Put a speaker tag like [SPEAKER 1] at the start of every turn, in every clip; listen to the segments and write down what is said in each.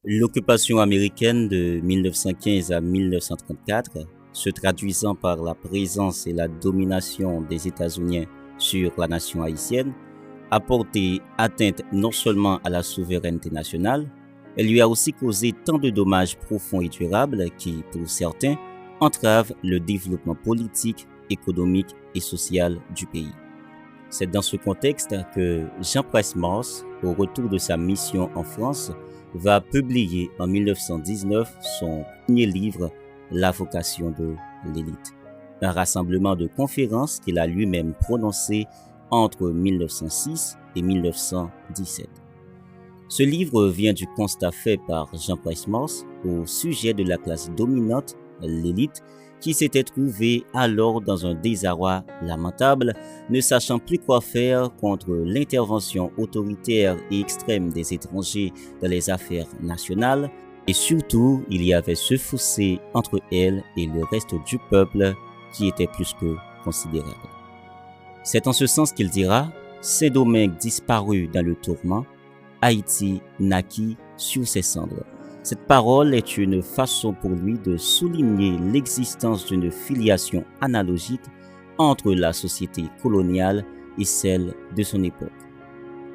[SPEAKER 1] L'occupation américaine de 1915 à 1934, se traduisant par la présence et la domination des États-Unis sur la nation haïtienne, a porté atteinte non seulement à la souveraineté nationale, elle lui a aussi causé tant de dommages profonds et durables qui, pour certains, entravent le développement politique, économique et social du pays. C'est dans ce contexte que Jean Price-Mars, au retour de sa mission en France, va publier en 1919 son premier livre, La vocation de l'élite, un rassemblement de conférences qu'il a lui-même prononcé entre 1906 et 1917. Ce livre vient du constat fait par Jean Price-Mars au sujet de la classe dominante, l'élite, qui s'était trouvée alors dans un désarroi lamentable, ne sachant plus quoi faire contre l'intervention autoritaire et extrême des étrangers dans les affaires nationales, et surtout il y avait ce fossé entre elle et le reste du peuple qui était plus que considérable. C'est en ce sens qu'il dira « Saint-Domingue disparut dans le tourment, Haïti naquit sur ses cendres ». Cette parole est une façon pour lui de souligner l'existence d'une filiation analogique entre la société coloniale et celle de son époque.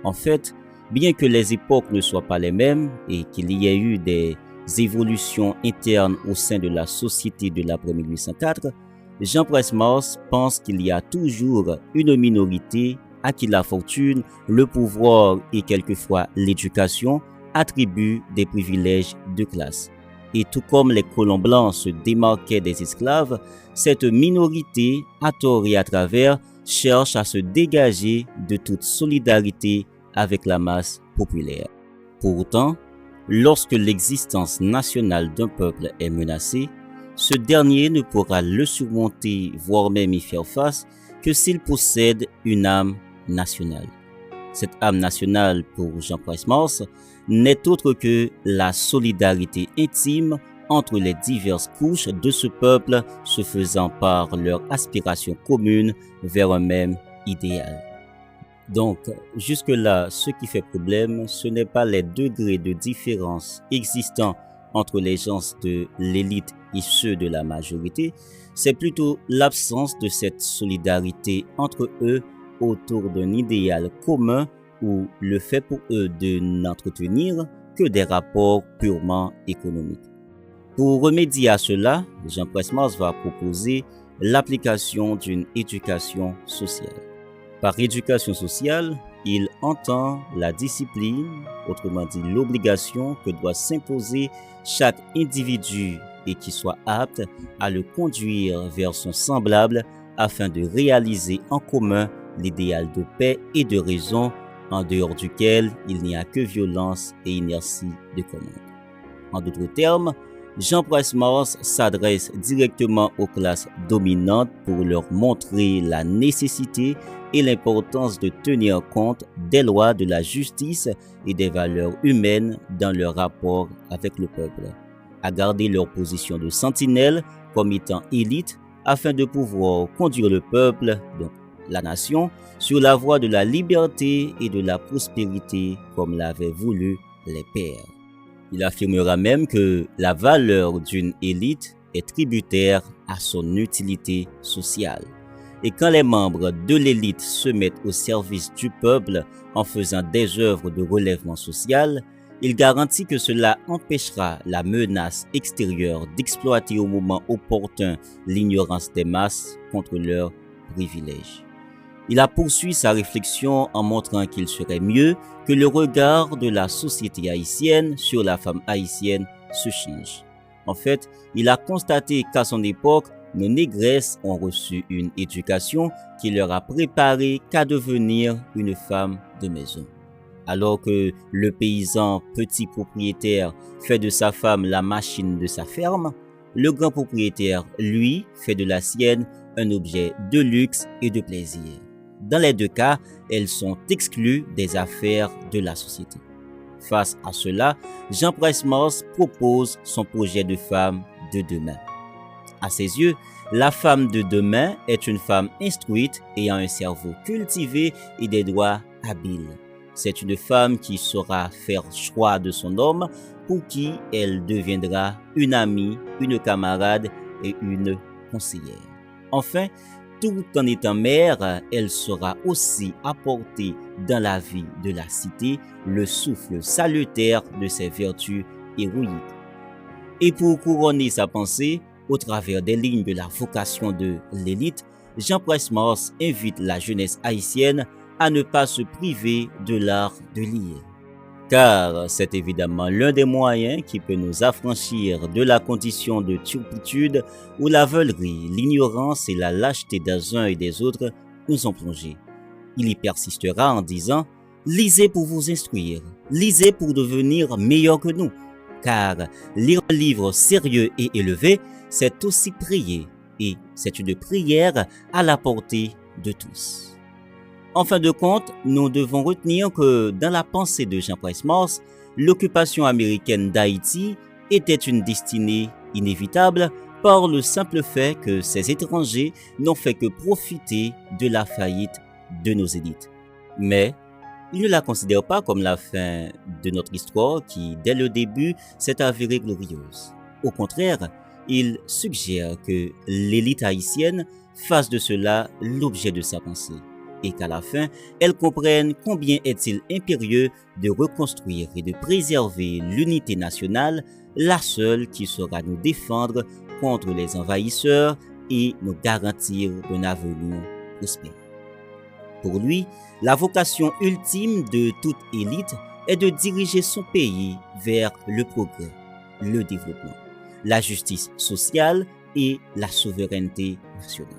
[SPEAKER 1] En fait, bien que les époques ne soient pas les mêmes et qu'il y ait eu des évolutions internes au sein de la société de l'après 1804, Jean Price-Mars pense qu'il y a toujours une minorité à qui la fortune, le pouvoir et quelquefois l'éducation attribuent des privilèges de classe. Et tout comme les colons blancs se démarquaient des esclaves, cette minorité, à tort et à travers, cherche à se dégager de toute solidarité avec la masse populaire. Pourtant, lorsque l'existence nationale d'un peuple est menacée, ce dernier ne pourra le surmonter, voire même y faire face, que s'il possède une âme nationale. Cette âme nationale, pour Jean Price-Mars, n'est autre que la solidarité intime entre les diverses couches de ce peuple se faisant par leur aspiration commune vers un même idéal. Donc, jusque-là, ce qui fait problème, ce n'est pas les degrés de différence existant entre les gens de l'élite et ceux de la majorité, c'est plutôt l'absence de cette solidarité entre eux autour d'un idéal commun ou le fait pour eux de n'entretenir que des rapports purement économiques. Pour remédier à cela, Jean Price-Mars va proposer l'application d'une éducation sociale. Par éducation sociale, il entend la discipline, autrement dit l'obligation que doit s'imposer chaque individu et qui soit apte à le conduire vers son semblable afin de réaliser en commun l'idéal de paix et de raison en dehors duquel il n'y a que violence et inertie de commande. En d'autres termes, Jean Price-Mars s'adresse directement aux classes dominantes pour leur montrer la nécessité et l'importance de tenir compte des lois de la justice et des valeurs humaines dans leur rapport avec le peuple, à garder leur position de sentinelle comme étant élite afin de pouvoir conduire le peuple, donc la nation, sur la voie de la liberté et de la prospérité comme l'avaient voulu les pères. Il affirmera même que la valeur d'une élite est tributaire à son utilité sociale. Et quand les membres de l'élite se mettent au service du peuple en faisant des œuvres de relèvement social, il garantit que cela empêchera la menace extérieure d'exploiter au moment opportun l'ignorance des masses contre leurs privilèges. Il a poursuivi sa réflexion en montrant qu'il serait mieux que le regard de la société haïtienne sur la femme haïtienne se change. En fait, il a constaté qu'à son époque, nos négresses ont reçu une éducation qui leur a préparé qu'à devenir une femme de maison. Alors que le paysan petit propriétaire fait de sa femme la machine de sa ferme, le grand propriétaire, lui, fait de la sienne un objet de luxe et de plaisir. Dans les deux cas, elles sont exclues des affaires de la société. Face à cela, Jean Price-Mars propose son projet de femme de demain. À ses yeux, la femme de demain est une femme instruite ayant un cerveau cultivé et des doigts habiles. c'est une femme qui saura faire choix de son homme, pour qui elle deviendra une amie, une camarade et une conseillère. Enfin, tout en étant mère, elle saura aussi apporter dans la vie de la cité le souffle salutaire de ses vertus héroïques. Et pour couronner sa pensée, au travers des lignes de la vocation de l'élite, Jean Presmors invite la jeunesse haïtienne à ne pas se priver de l'art de lire. Car c'est évidemment l'un des moyens qui peut nous affranchir de la condition de turpitude où la veulerie, l'ignorance et la lâcheté des uns et des autres nous ont plongés. Il y persistera en disant « Lisez pour vous instruire, lisez pour devenir meilleur que nous. » Car lire un livre sérieux et élevé, c'est aussi prier, et c'est une prière à la portée de tous. En fin de compte, nous devons retenir que dans la pensée de Jean Presmors, l'occupation américaine d'Haïti était une destinée inévitable par le simple fait que ces étrangers n'ont fait que profiter de la faillite de nos élites. Mais il ne la considère pas comme la fin de notre histoire qui, dès le début, s'est avérée glorieuse. Au contraire, il suggère que l'élite haïtienne fasse de cela l'objet de sa pensée et qu'à la fin, elle comprenne combien est-il impérieux de reconstruire et de préserver l'unité nationale, la seule qui saura nous défendre contre les envahisseurs et nous garantir un avenir prospère. Pour lui, la vocation ultime de toute élite est de diriger son pays vers le progrès, le développement, la justice sociale et la souveraineté nationale.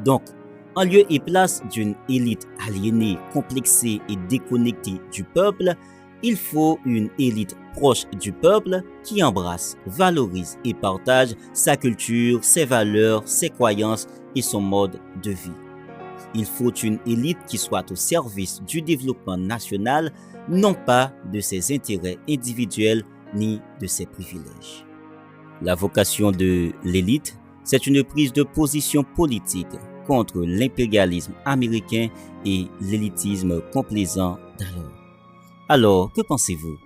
[SPEAKER 1] Donc, en lieu et place d'une élite aliénée, complexée et déconnectée du peuple, il faut une élite proche du peuple qui embrasse, valorise et partage sa culture, ses valeurs, ses croyances et son mode de vie. Il faut une élite qui soit au service du développement national, non pas de ses intérêts individuels ni de ses privilèges. La vocation de l'élite, c'est une prise de position politique contre l'impérialisme américain et l'élitisme complaisant d'alors. Alors, que pensez-vous?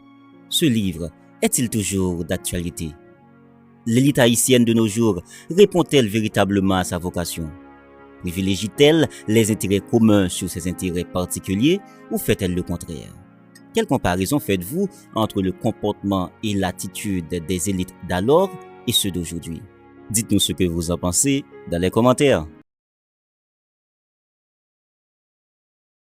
[SPEAKER 1] Ce livre est-il toujours d'actualité? L'élite haïtienne de nos jours répond-elle véritablement à sa vocation? Privilégie-t-elle les intérêts communs sur ses intérêts particuliers ou fait-elle le contraire? Quelle comparaison faites-vous entre le comportement et l'attitude des élites d'alors et ceux d'aujourd'hui? Dites-nous ce que vous en pensez dans les commentaires.